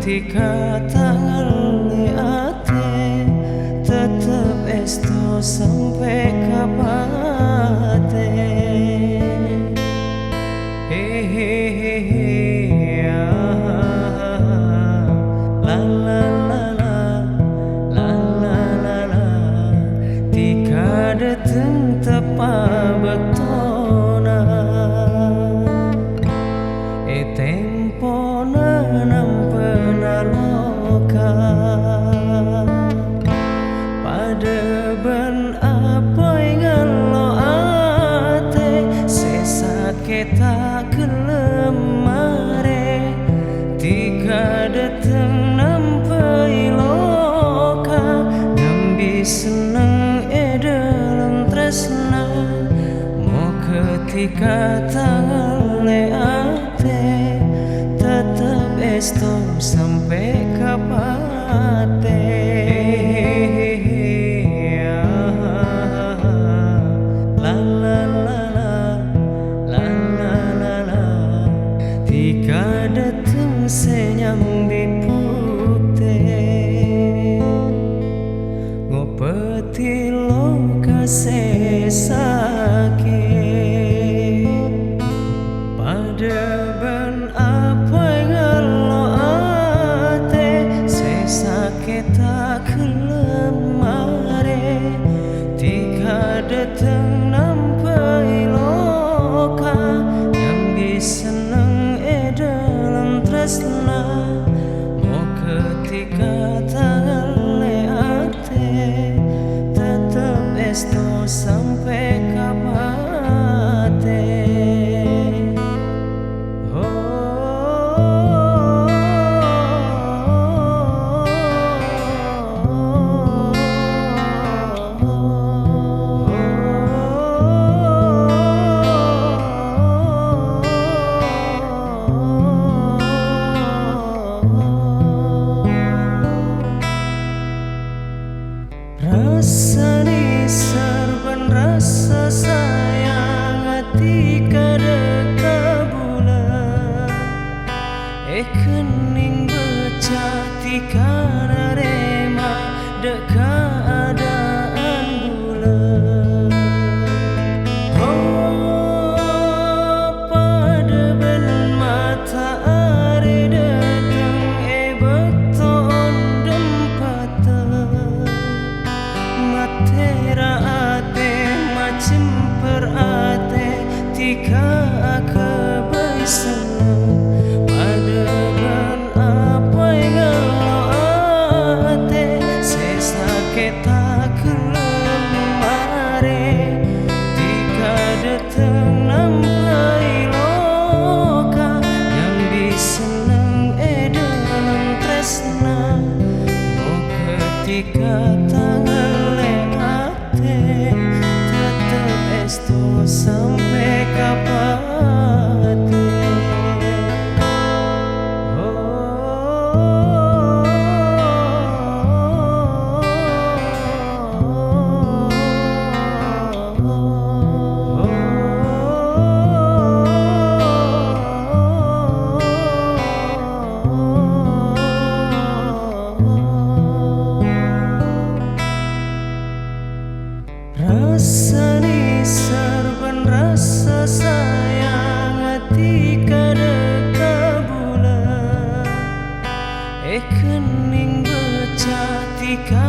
ketika tangan ate tetep esto sampai kapate. Hehehe la la la la la la la la tika dateng tepa betona tempo nampena loka pada ben apa ingan lo ate sesa kita kelemare tika dateng nampai loka nambi seneng dalam tresna mau ketika tangan ate tetep esto sampai kapate. La la la la la la la la tika dateng senyam dipute ngopeti loka sesake pada ben apa ngalo ate sesake kelemare tika dateng nampai loka yang bisa seneng dalam tresna mau ketika tangan ate tetep esto sampai kapate. Rasa disarban rasa sayang hati kada bulan kening beca tika narema dek keadaan bulan pada ben mata are dateng beton dempata matera ate macem per ate tika akabai seneng pada ben apa ngalo ate sesa kita kelemare tika dateng nampai loka yang bisa seneng dalam tresna mau ketika tangan tetep esto sampai kapate. Rasa disarban rasa sayang hati kada bulan kening beca tika